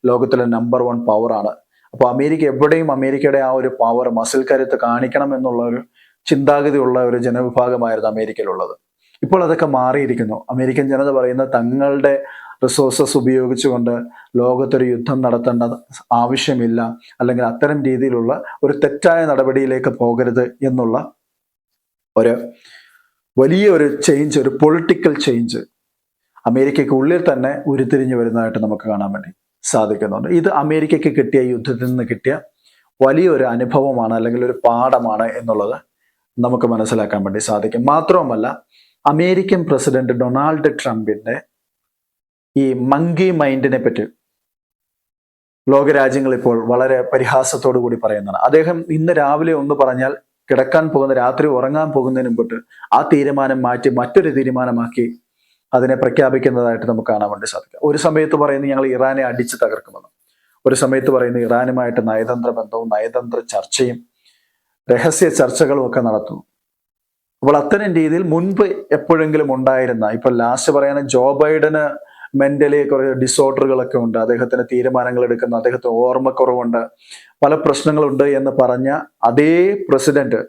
ലോകത്തിലെ നമ്പർ 1 പവറാണ്. അപ്പോൾ അമേരിക്ക എവിടെയും അമേരിക്കയുടെ ആ ഒരു പവർ, മസിൽ കരുത്ത് കാണിക്കണം എന്നുള്ള ഒരു ചിന്താഗതിയുള്ള ഒരു ജനവിഭാഗമായിരുന്നു അമേരിക്കയിലുള്ളത്. ഇപ്പോൾ അതൊക്കെ മാറിയിരിക്കുന്നു. അമേരിക്കൻ ജനത പറയുന്ന തങ്ങളുടെ റിസോഴ്സസ് ഉപയോഗിച്ചുകൊണ്ട് ലോകത്തൊരു യുദ്ധം നടത്തേണ്ട ആവശ്യമില്ല, അല്ലെങ്കിൽ അത്തരം രീതിയിലുള്ള ഒരു തെറ്റായ നടപടിയിലേക്ക് പോകരുത് എന്നുള്ള ഒരു വലിയൊരു ചേഞ്ച്, ഒരു പൊളിറ്റിക്കൽ ചേഞ്ച് അമേരിക്കയ്ക്ക് ഉള്ളിൽ തന്നെ ഉരുത്തിരിഞ്ഞു വരുന്നതായിട്ട് നമുക്ക് കാണാൻ വേണ്ടി സാധിക്കുന്നുണ്ട്. ഇത് അമേരിക്കയ്ക്ക് കിട്ടിയ യുദ്ധത്തിൽ നിന്ന് കിട്ടിയ വലിയൊരു അനുഭവമാണ്, അല്ലെങ്കിൽ ഒരു പാഠമാണ് എന്നുള്ളത് നമുക്ക് മനസ്സിലാക്കാൻ വേണ്ടി സാധിക്കും. മാത്രവുമല്ല, അമേരിക്കൻ പ്രസിഡന്റ് ഡൊണാൾഡ് ട്രംപിന്റെ ഈ മങ്കി മൈൻഡിനെ പറ്റി ലോകരാജ്യങ്ങൾ ഇപ്പോൾ വളരെ പരിഹാസത്തോടു കൂടി പറയുന്നതാണ്. അദ്ദേഹം ഇന്ന് രാവിലെ ഒന്ന് പറഞ്ഞാൽ കിടക്കാൻ പോകുന്ന, രാത്രി ഉറങ്ങാൻ പോകുന്നതിന് മുമ്പിട്ട് ആ തീരുമാനം മാറ്റി മറ്റൊരു തീരുമാനമാക്കി അതിനെ പ്രഖ്യാപിക്കുന്നതായിട്ട് നമുക്ക് കാണാൻ വേണ്ടി സാധിക്കും. ഒരു സമയത്ത് പറയുന്നത് ഞങ്ങൾ ഇറാനെ അടിച്ചു തകർക്കുമെന്ന്, ഒരു സമയത്ത് പറയുന്നത് ഇറാനുമായിട്ട് നയതന്ത്ര ബന്ധവും നയതന്ത്ര ചർച്ചയും രഹസ്യ ചർച്ചകളും ഒക്കെ നടത്തുന്നു. അപ്പോൾ അത്തരം രീതിയിൽ മുൻപ് എപ്പോഴെങ്കിലും ഉണ്ടായിരുന്ന, ഇപ്പൊ ലാസ്റ്റ് പറയുന്ന ജോ ബൈഡന് മെന്റലി കുറെ ഡിസോർഡറുകളൊക്കെ ഉണ്ട്, അദ്ദേഹത്തിന് തീരുമാനങ്ങൾ എടുക്കുന്ന, അദ്ദേഹത്തിന് ഓർമ്മക്കുറവുണ്ട്, പല പ്രശ്നങ്ങളുണ്ട് എന്ന് പറഞ്ഞ അതേ പ്രസിഡന്റ്,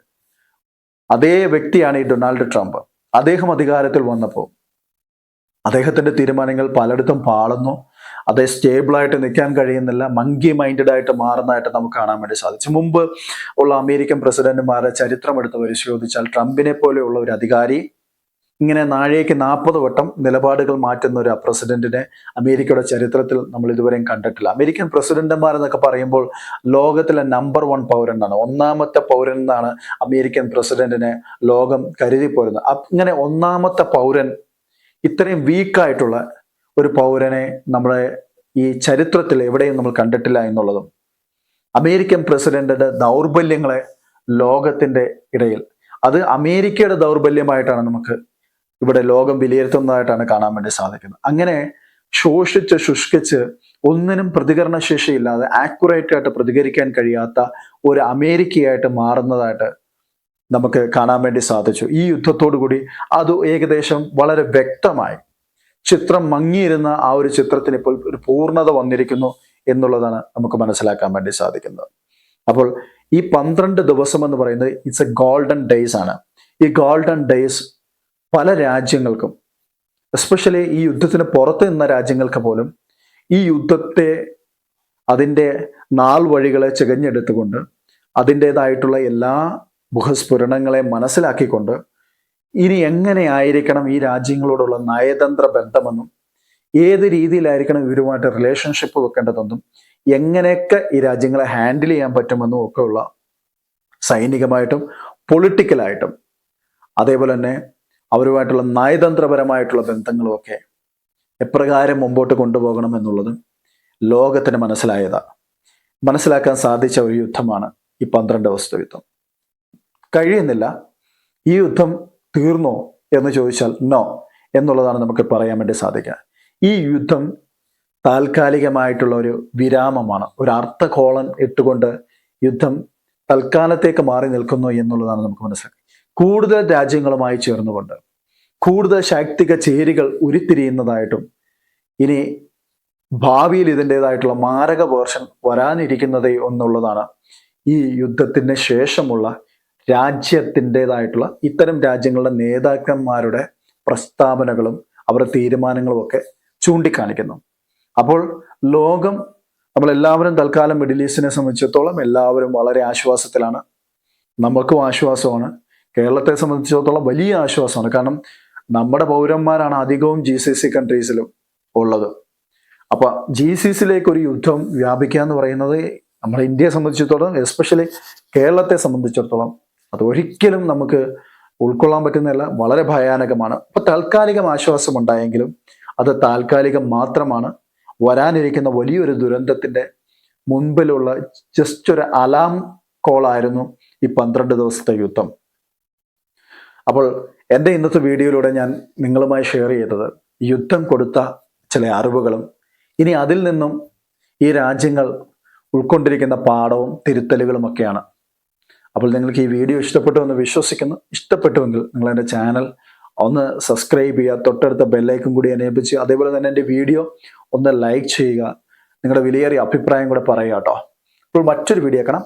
അതേ വ്യക്തിയാണ് ഈ ഡൊണാൾഡ് ട്രംപ്. അദ്ദേഹം അധികാരത്തിൽ വന്നപ്പോൾ അദ്ദേഹത്തിന്റെ തീരുമാനങ്ങൾ പലയിടത്തും പാളുന്നു, അതേ സ്റ്റേബിളായിട്ട് നിൽക്കാൻ കഴിയുന്നില്ല, മങ്കി മൈൻഡഡ് ആയിട്ട് മാറുന്നതായിട്ട് നമുക്ക് കാണാൻ വേണ്ടി സാധിച്ചു. മുമ്പ് ഉള്ള അമേരിക്കൻ പ്രസിഡന്റുമാരുടെ ചരിത്രം എടുത്ത് പരിശോധിച്ചാൽ ട്രംപിനെ പോലെയുള്ള ഒരു അധികാരി ഇങ്ങനെ നാഴേക്ക് 40 വട്ടം നിലപാടുകൾ മാറ്റുന്ന ഒരു പ്രസിഡന്റിനെ അമേരിക്കയുടെ ചരിത്രത്തിൽ നമ്മൾ ഇതുവരെയും കണ്ടിട്ടില്ല. അമേരിക്കൻ പ്രസിഡന്റുമാരെന്നൊക്കെ പറയുമ്പോൾ ലോകത്തിലെ നമ്പർ 1 പൗരനാണ്, ഒന്നാമത്തെ പൗരൻ എന്നാണ് അമേരിക്കൻ പ്രസിഡന്റിനെ ലോകം കരുതി പോരുന്നത്. അങ്ങനെ ഒന്നാമത്തെ പൗരൻ, ഇത്രയും വീക്കായിട്ടുള്ള ഒരു പൗരനെ നമ്മുടെ ഈ ചരിത്രത്തിൽ എവിടെയും നമ്മൾ കണ്ടിട്ടില്ല എന്നുള്ളതും, അമേരിക്കൻ പ്രസിഡന്റിന്റെ ദൗർബല്യങ്ങളെ ലോകത്തിന്റെ ഇടയിൽ, അത് അമേരിക്കയുടെ ദൗർബല്യമായിട്ടാണ് നമുക്ക് ഇവിടെ ലോകം വിലയിരുത്തുന്നതായിട്ടാണ് കാണാൻ വേണ്ടി സാധിക്കുന്നത്. അങ്ങനെ ശോഷിച്ച് ശുഷ്കിച്ച് ഒന്നിനും പ്രതികരണശേഷിയില്ലാതെ ആക്യുറേറ്റ് ആയിട്ട് പ്രതികരിക്കാൻ കഴിയാത്ത ഒരു അമേരിക്കയായിട്ട് മാറുന്നതായിട്ട് നമുക്ക് കാണാൻ വേണ്ടി സാധിച്ചു. ഈ യുദ്ധത്തോടു കൂടി അത് ഏകദേശം വളരെ വ്യക്തമായി ചിത്രം മങ്ങിയിരുന്ന ആ ഒരു ചിത്രത്തിന് ഇപ്പോൾ ഒരു പൂർണ്ണത വന്നിരിക്കുന്നു എന്നുള്ളതാണ് നമുക്ക് മനസ്സിലാക്കാൻ വേണ്ടി സാധിക്കുന്നത്. അപ്പോൾ ഈ 12 ദിവസം എന്ന് പറയുന്നത് ഇറ്റ്സ് എ ഗോൾഡൻ ഡേയ്സ് ആണ്. ഈ ഗോൾഡൻ ഡേയ്സ് പല രാജ്യങ്ങൾക്കും, എസ്പെഷ്യലി ഈ യുദ്ധത്തിന് പുറത്ത് നിന്ന രാജ്യങ്ങൾക്ക് പോലും ഈ യുദ്ധത്തെ അതിൻ്റെ നാൾ വഴികളെ ചികഞ്ഞെടുത്തുകൊണ്ട് അതിൻ്റെതായിട്ടുള്ള എല്ലാ മുഖസ്ഫുരണങ്ങളെ മനസ്സിലാക്കിക്കൊണ്ട് ഇനി എങ്ങനെയായിരിക്കണം ഈ രാജ്യങ്ങളോടുള്ള നയതന്ത്ര ബന്ധമെന്നും ഏത് രീതിയിലായിരിക്കണം ഇവരുമായിട്ട് റിലേഷൻഷിപ്പ് വെക്കേണ്ടതെന്നും എങ്ങനെയൊക്കെ ഈ രാജ്യങ്ങളെ ഹാൻഡിൽ ചെയ്യാൻ പറ്റുമെന്നും ഒക്കെയുള്ള സൈനികമായിട്ടും പൊളിറ്റിക്കലായിട്ടും അതേപോലെ തന്നെ അവരുമായിട്ടുള്ള നയതന്ത്രപരമായിട്ടുള്ള ബന്ധങ്ങളുമൊക്കെ എപ്രകാരം മുമ്പോട്ട് കൊണ്ടുപോകണം എന്നുള്ളതും ലോകത്തിന് മനസ്സിലാക്കാൻ സാധിച്ച ഒരു യുദ്ധമാണ് ഈ 12 ദിവസത്തെ യുദ്ധം. കഴിയുന്നില്ല, ഈ യുദ്ധം തീർന്നോ എന്ന് ചോദിച്ചാൽ നോ എന്നുള്ളതാണ് നമുക്ക് പറയാൻ വേണ്ടി സാധിക്കുക. ഈ യുദ്ധം താൽക്കാലികമായിട്ടുള്ള ഒരു വിരാമമാണ്, ഒരു അർത്ഥകോളൻ ഇട്ടുകൊണ്ട് യുദ്ധം തൽക്കാലത്തേക്ക് മാറി നിൽക്കുന്നു എന്നുള്ളതാണ് നമുക്ക് മനസ്സിലാക്കുക. കൂടുതൽ രാജ്യങ്ങളുമായി ചേർന്നുകൊണ്ട് കൂടുതൽ ശാക്തിക ചേരികൾ ഉരുത്തിരിയുന്നതായിട്ടും ഇനി ഭാവിയിൽ ഇതിൻ്റെതായിട്ടുള്ള മാരക വേർഷൻ വരാനിരിക്കുന്നതേ എന്നുള്ളതാണ് ഈ യുദ്ധത്തിന് ശേഷമുള്ള രാജ്യത്തിൻ്റെതായിട്ടുള്ള ഇത്തരം രാജ്യങ്ങളുടെ നേതാക്കന്മാരുടെ പ്രസ്താവനകളും അവരുടെ തീരുമാനങ്ങളും ഒക്കെ ചൂണ്ടിക്കാണിക്കുന്നു. അപ്പോൾ ലോകം, നമ്മളെല്ലാവരും തൽക്കാലം മിഡിൽ ഈസ്റ്റിനെ സംബന്ധിച്ചിടത്തോളം എല്ലാവരും വളരെ ആശ്വാസത്തിലാണ്. നമുക്കും ആശ്വാസമാണ്. കേരളത്തെ സംബന്ധിച്ചിടത്തോളം വലിയ ആശ്വാസമാണ്. കാരണം നമ്മുടെ പൗരന്മാരാണ് അധികവും GCC കൺട്രീസിലും ഉള്ളത്. അപ്പൊ GCCയിലേക്ക് ഒരു യുദ്ധം വ്യാപിക്കുക എന്ന് പറയുന്നത് നമ്മുടെ ഇന്ത്യയെ സംബന്ധിച്ചിടത്തോളം, എസ്പെഷ്യലി കേരളത്തെ സംബന്ധിച്ചിടത്തോളം, അത് ഒരിക്കലും നമുക്ക് ഉൾക്കൊള്ളാൻ പറ്റുന്നതല്ല, വളരെ ഭയാനകമാണ്. അപ്പൊ താൽക്കാലികം ആശ്വാസം ഉണ്ടായെങ്കിലും അത് താൽക്കാലികം മാത്രമാണ്. വരാനിരിക്കുന്ന വലിയൊരു ദുരന്തത്തിന്റെ മുൻപിലുള്ള ജസ്റ്റ് ഒരു അലാം കോളായിരുന്നു ഈ 12 ദിവസത്തെ യുദ്ധം. അപ്പോൾ എൻ്റെ ഇന്നത്തെ വീഡിയോയിലൂടെ ഞാൻ നിങ്ങളുമായി ഷെയർ ചെയ്തത് യുദ്ധം കൊടുത്ത ചില അറിവുകളും ഇനി അതിൽ നിന്നും ഈ രാജ്യങ്ങൾ ഉൾക്കൊണ്ടിരിക്കുന്ന പാഠവും തിരുത്തലുകളും ഒക്കെയാണ്. അപ്പോൾ നിങ്ങൾക്ക് ഈ വീഡിയോ ഇഷ്ടപ്പെട്ടു എന്ന് വിശ്വസിക്കുന്നു. ഇഷ്ടപ്പെട്ടുവെങ്കിൽ നിങ്ങൾ എൻ്റെ ചാനൽ ഒന്ന് സബ്സ്ക്രൈബ് ചെയ്യുക, തൊട്ടടുത്ത ബെല്ലൈക്കൺ കൂടി എനേബിൾ ചെയ്യുക. അതേപോലെ തന്നെ എൻ്റെ വീഡിയോ ഒന്ന് ലൈക്ക് ചെയ്യുക, നിങ്ങളുടെ വിലയേറിയ അഭിപ്രായം കൂടെ പറയുക കേട്ടോ. അപ്പോൾ മറ്റൊരു വീഡിയോ കാണാം.